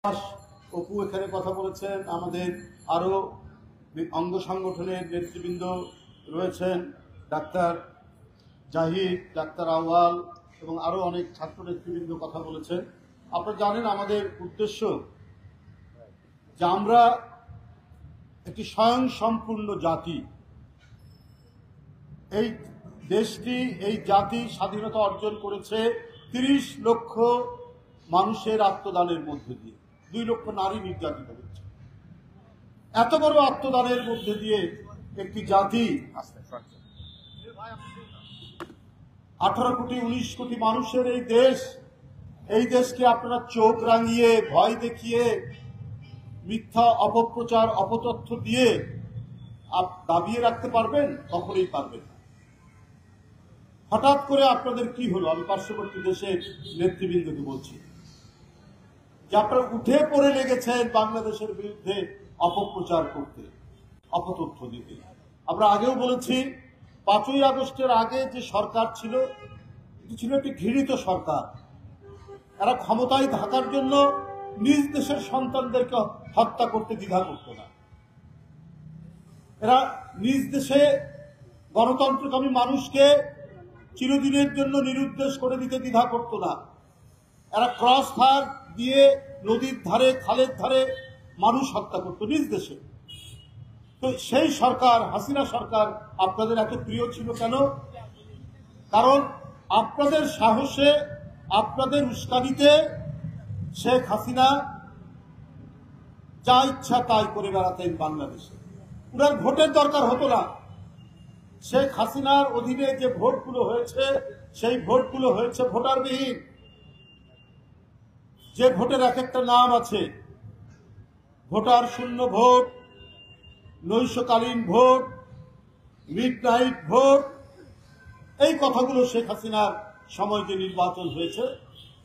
অপু এখানে কথা বলেছেন, আমাদের আরো অঙ্গ সংগঠনের নেতৃবৃন্দ রয়েছেন, ডাক্তার জাহিদ, ডাক্তার আউয়াল এবং আরো অনেক ছাত্র নেতৃবৃন্দ কথা বলেছেন। আপনারা জানেন আমাদের উদ্দেশ্য যে আমরা একটি স্বয়ং সম্পূর্ণ জাতি। এই দেশটি, এই জাতি স্বাধীনতা অর্জন করেছে 30 লক্ষ মানুষের আত্মদানের মধ্যে দিয়ে। 2 লক্ষ নারী নির্যাতিত হচ্ছে। এত বড় আত্মদানের মধ্যে দিয়ে একটি জাতি, 18 কোটি 19 কোটি মানুষের এই দেশকে আপনারা চোখ রাঙিয়ে, ভয় দেখিয়ে, মিথ্যা অপপ্রচার, অপতথ্য দিয়ে দাবিয়ে রাখতে পারবেন? কখনোই পারবেন না। হঠাৎ করে আপনাদের কি হলো? আমি পার্শ্ববর্তী দেশের নেতৃবৃন্দকে বলছি যে আপনারা উঠে পড়ে লেগেছেন বাংলাদেশের বিরুদ্ধে অপপ্রচার করতে, অপতথ্য দিতে। আমরা আগেও বলেছি 5ই আগস্টের আগে যে সরকার ছিল, এটি ছিল একটি ঘৃণিত সরকার। এরা ক্ষমতায় থাকার জন্য নিজ দেশের সন্তানদেরকে হত্যা করতে দ্বিধা করত না। এরা নিজ দেশে গণতন্ত্রকামী মানুষকে চিরদিনের জন্য নিরুদ্দেশ করে দিতে দ্বিধা করত না। এরা ক্রস ফায়ার দিয়ে নদীর ধারে, খালের ধারে মানুষ হত্যা করত নিজ দেশে। তো সেই সরকার, হাসিনা সরকার আপনাদের এত প্রিয় ছিল কেন? কারণ আপনাদের সাহসে, আপনাদের উস্কানিতে শেখ হাসিনা যা ইচ্ছা তাই করে বেড়াতেন বাংলাদেশে। উনার ভোটের দরকার হতো না। শেখ হাসিনার অধীনে যে ভোটগুলো হয়েছে, সেই ভোটগুলো হয়েছে ভোটারবিহীন। যে ভোটের এক একটা নাম আছে, ভোটার শূন্য ভোট, নৈশকালীন ভোট, মিডনাইট ভোট, এই কথাগুলো শেখ হাসিনার সময় যে নির্বাচন হয়েছে,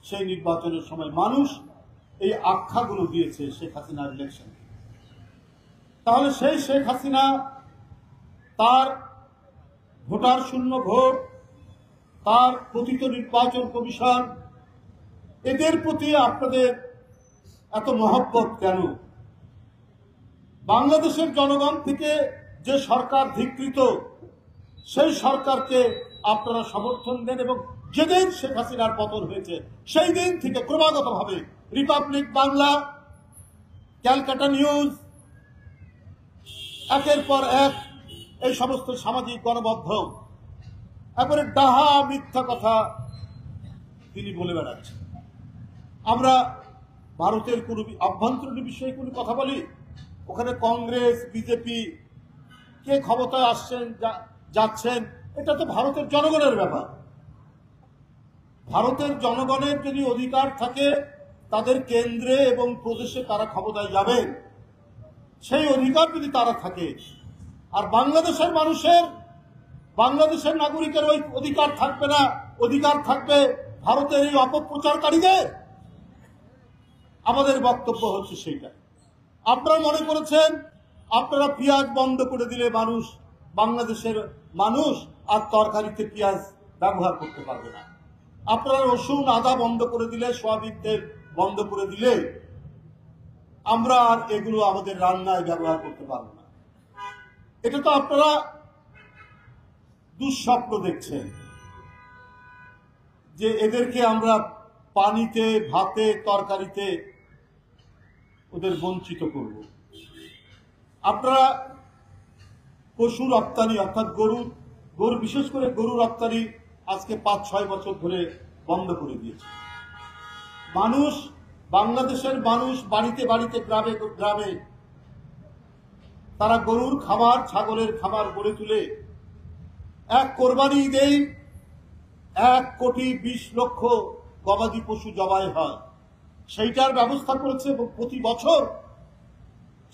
সেই নির্বাচনের সময় মানুষ এই আখ্যাগুলো দিয়েছে শেখ হাসিনার ইলেকশন। তাহলে সেই শেখ হাসিনা তার ভোটার শূন্য ভোট, তার পতিত নির্বাচন কমিশন, এদের প্রতি আপনাদের এত মহব্বত কেন? বাংলাদেশের জনগণ থেকে যে সরকার ধিক্কৃত, সেই সরকারকে আপনারা সমর্থন দেন এবং যেদিন শেখ হাসিনার পতন হয়েছে সেই দিন থেকে ক্রমাগতভাবে রিপাবলিক বাংলা, ক্যালকাটা নিউজ, একের পর এক এই সমস্ত সামাজিক গণমাধ্যম একবারে ডাহা মিথ্যা কথা তিনি বলে বেড়াচ্ছেন। আমরা ভারতের কোন অভ্যন্তরীণ বিষয়ে কোনো কথা বলি? ওখানে কংগ্রেস, বিজেপি কে ক্ষমতায় আসছেন, যাচ্ছেন, এটা তো ভারতের জনগণের ব্যাপার। ভারতের জনগণের যদি অধিকার থাকে তাদের কেন্দ্রে এবং প্রদেশে তারা ক্ষমতায় যাবেন, সেই অধিকার যদি তারা থাকে, আর বাংলাদেশের নাগরিকের ওই অধিকার থাকবে না, অধিকার থাকবে ভারতের এই অপপ্রচারকারীদের। আমাদের বক্তব্য হচ্ছে সেইটা। আপনারা মনে করেছেন আপনারা পেঁয়াজ বন্ধ করে দিলে বাংলাদেশের মানুষ আর তরকারিতে পেঁয়াজ ব্যবহার করতে পারবে না। আপনারা রসুন, আদা বন্ধ করে দিলে, সয়াবিন তেল বন্ধ করে দিলে আমরা আর এগুলো আমাদের রান্নায় ব্যবহার করতে পারবো না। এটা তো আপনারা দুঃস্বপ্ন দেখছেন যে এদেরকে আমরা পানিতে, ভাতে, তরকারিতে ওদের বঞ্চিত করব। আপনারা পশু রপ্তানি, অর্থাৎ গরু, বিশেষ করে গরু রপ্তানি আজকে 5-6 বছর ধরে বন্ধ করে দিয়েছে। বাংলাদেশের মানুষ বাড়িতে বাড়িতে, গ্রামে গ্রামে তারা গরুর খামার, ছাগলের খামার গড়ে তুলে এক কোরবানি ঈদেই 1 কোটি 20 লক্ষ গবাদি পশু জবাই হয়, সেইটার ব্যবস্থা করেছে। এবং প্রতি বছর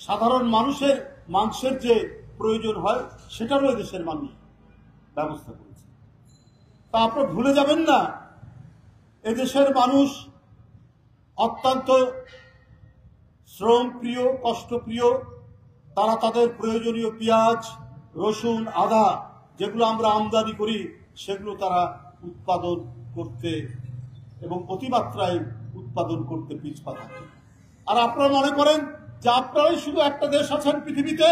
সাধারণ মানুষের মাংসের যে প্রয়োজন হয় সেটারও দেশের মানুষ ব্যবস্থা করেছে। তা আপনারা ভুলে যাবেন না, এদেশের মানুষ অত্যন্ত শ্রমপ্রিয়, কষ্টপ্রিয়। তারা তাদের প্রয়োজনীয় পেঁয়াজ, রসুন, আদা যেগুলো আমরা আমদানি করি সেগুলো তারা উৎপাদন করতে এবং অতিমাত্রায় উৎপাদন করতে পিছপা থাকে। আর আপনারা মনে করেন যে আপনারাই শুধু একটা দেশ আছেন পৃথিবীতে।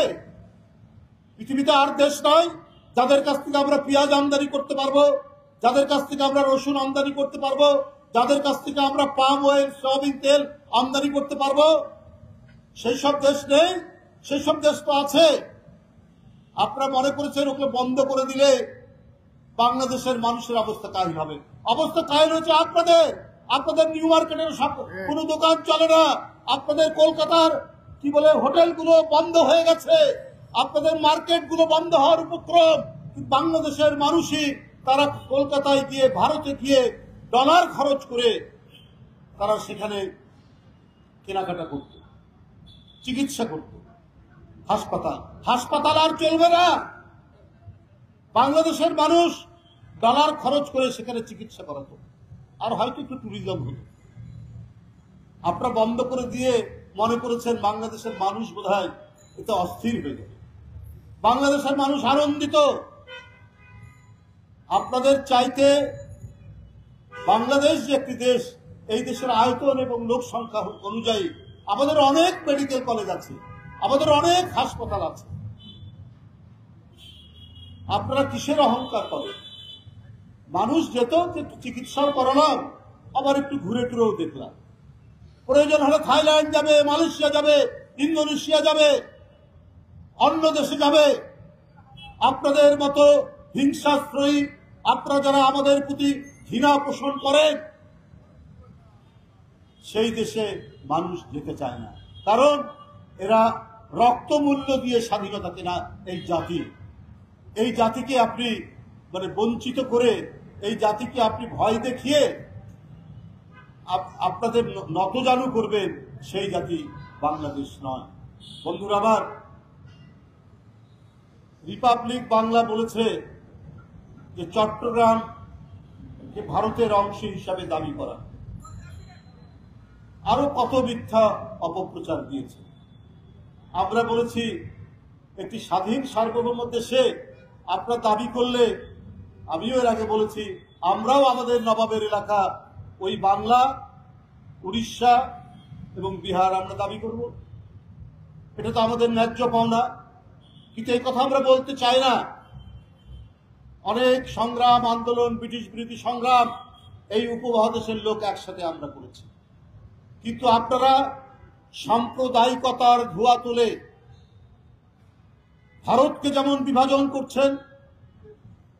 পৃথিবীতে আর দেশ নয় যাদের কাছ থেকে আমরা পেঁয়াজ আমদানি করতে পারবো, যাদের কাছ থেকে আমরা রসুন আমদানি করতে পারবো, যাদের কাছ থেকে আমরা পাম অয়েল, সয়াবিন তেল আমদানি করতে পারবো। সেই সব দেশ নেই? সেই সব দেশ তো আছে। আপনারা মনে করেছেন ওকে বন্ধ করে দিলে বাংলাদেশের মানুষের অবস্থা কাহিল হবে। অবস্থা কাহিল হচ্ছে আপনাদের নিউ মার্কেটের কোনো দোকান চলে না, আপনাদের কলকাতার কি বলে হোটেলগুলো বন্ধ হয়ে গেছে, আপনাদের মার্কেটগুলো বন্ধ হওয়ার উপক্রম। বাংলাদেশের মানুষই তারা কলকাতায় গিয়ে, ভারতে গিয়ে ডলার খরচ করে তারা সেখানে কেনাকাটা করত, চিকিৎসা করত। হাসপাতাল আর চলবে না। বাংলাদেশের মানুষ ডলার খরচ করে সেখানে চিকিৎসা করাতো, আর হয়তো একটু ট্যুরিজম হতো। আপনারা বন্ধ করে দিয়ে মনে করেছেন বাংলাদেশের মানুষ বোধহয় এতে অস্থির হয়ে যাবে। বাংলাদেশের মানুষ আনন্দিত। আপনাদের চাইতে বাংলাদেশ যে একটি দেশ, এই দেশের আয়তন এবং লোক সংখ্যা অনুযায়ী আমাদের অনেক মেডিকেল কলেজ আছে, আমাদের অনেক হাসপাতাল আছে। আপনারা কিসের অহংকার করেন? মানুষ যেত, চিকিৎসাও করালাম, আবার একটু ঘুরে টুরেও দেখলাম। প্রয়োজন হলে থাইল্যান্ড যাবে, মালয়েশিয়া যাবে, ইন্দোনেশিয়া যাবে, অন্য দেশে যাবে। আপনাদের মতো হিংসাশ্রয়ী, আপনারা যারা আমাদের প্রতি ঘৃণা পোষণ করেন, সেই দেশে মানুষ যেতে চায় না। কারণ এরা রক্তমূল্য দিয়ে স্বাধীনতা কেনা এই জাতিকে আপনি বঞ্চিত করে, এই জাতিকে আপনি ভয় দেখিয়ে আপনাদের নতজানু করবেন, সেই জাতি বাংলাদেশ নয়। বন্ধুরা আমার, রিপাবলিক বাংলা বলেছে যে চট্টগ্রামকে ভারতের অংশ হিসাবে দাবি করা। আরো কত মিথ্যা অপপ্রচার দিয়েছে। আমরা বলেছি একটি স্বাধীন সার্বভৌম দেশে আপনারা দাবি করলে, আমিও এর আগে বলেছি, আমরাও আমাদের নবাবের এলাকা ওই বাংলা, উড়িষ্যা এবং বিহার আমরা দাবি করব। এটা তো আমাদের ন্যায্য পাওনা। কিন্তু এই কথা আমরা বলতে চাই না। অনেক সংগ্রাম, আন্দোলন, ব্রিটিশ বিরোধী সংগ্রাম এই উপমহাদেশের লোক একসাথে আমরা করেছি। কিন্তু আপনারা সাম্প্রদায়িকতার ধোঁয়া তুলে ভারতকে যেমন বিভাজন করছেন,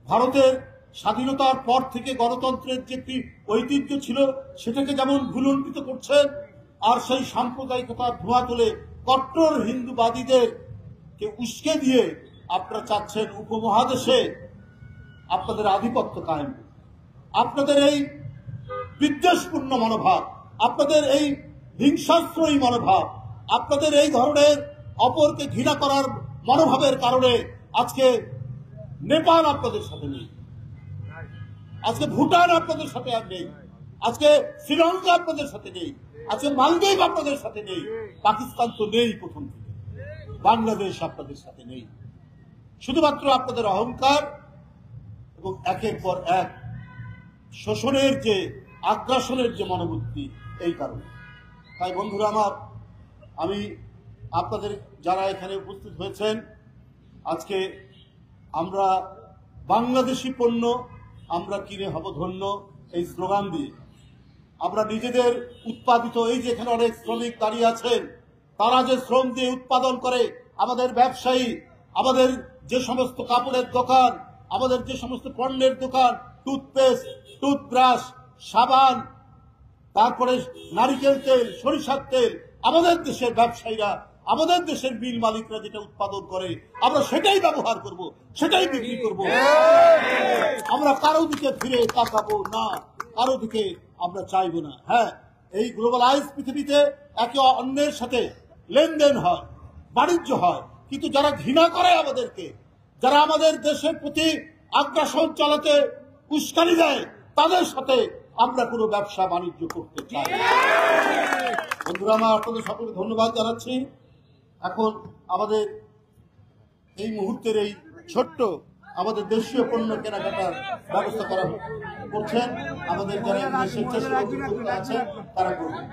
ভারতের স্বাধীনতার পর থেকে গণতন্ত্রের যে একটি ঐতিহ্য ছিল সেটাকে যেমন ভুলুণ্ঠিত করছেন, আর সেই সাম্প্রদায়িকতার ধোঁয়া তুলে কট্টর হিন্দুবাদীদেরকে উস্কে দিয়ে আপনারা চাচ্ছেন উপমহাদেশে আপনাদের আধিপত্য কায়েম। আপনাদের এই বিদ্বেষপূর্ণ মনোভাব, আপনাদের এই হিংসাশ্রয়ী মনোভাব, আপনাদের এই ধরনের অপরকে ঘৃণা করার মনোভাবের কারণে আজকে নেপাল আপনাদের সাথে নেই, আজকে ভুটান আপনাদের সাথে আর নেই, আজকে শ্রীলঙ্কা আপনাদের সাথে নেই, আজকে মালদ্বীপ আপনাদের সাথে নেই, পাকিস্তান তো নেই প্রথম থেকে, বাংলাদেশ আপনাদের সাথে নেই। শুধুমাত্র আপনাদের অহংকার এবং একের পর এক শোষণের যে, আগ্রাসনের যে মনোবৃত্তি, এই কারণে। তাই বন্ধুরা আমার, আমি আপনাদের যারা এখানে উপস্থিত হয়েছেন, আজকে আমরা বাংলাদেশি পণ্য আমরা কিনে হব ধন্য, এই স্লোগান দিয়ে আমরা নিজেদের উৎপাদিত, এই যে এখানে অনেক শ্রমিক দাঁড়িয়ে আছেন, তারা যে শ্রম দিয়ে উৎপাদন করে, আমাদের ব্যবসায়ী, আমাদের যে সমস্ত কাপড়ের দোকান, আমাদের যে সমস্ত পণ্যের দোকান, টুথপেস্ট, টুথব্রাশ, সাবান, তারপরে নারিকেল তেল, সরিষার তেল, আমাদের দেশের ব্যবসায়ীরা, আমাদের দেশের মিল মালিকরা যেটা উৎপাদন করে আমরা সেটাই ব্যবহার করব, সেটাই বিক্রি করব। আমরা কারো দিকে ফিরে তাকাবো না, কারো দিকে আমরা চাইবো না। হ্যাঁ, এই গ্লোবালাইজ পৃথিবীতে একে অন্যের সাথে লেনদেন হয়, বাণিজ্য হয়, কিন্তু যারা ঘৃণা করে আমাদেরকে, যারা আমাদের দেশের প্রতি আগ্রাসন চালাতে উস্কানি দেয়, তাদের সাথে আমরা কোনো ব্যবসা বাণিজ্য করতে চাই। বন্ধুরা আমার, আপনাদের সকলকে ধন্যবাদ জানাচ্ছি। এখন আমাদের এই মুহূর্তের এই ছোট্ট আমাদের দেশীয় পণ্য কেনাকাটার ব্যবস্থা করা করছেন। আমাদের যারা স্বেচ্ছাসেবক আছেন তারা করবেন।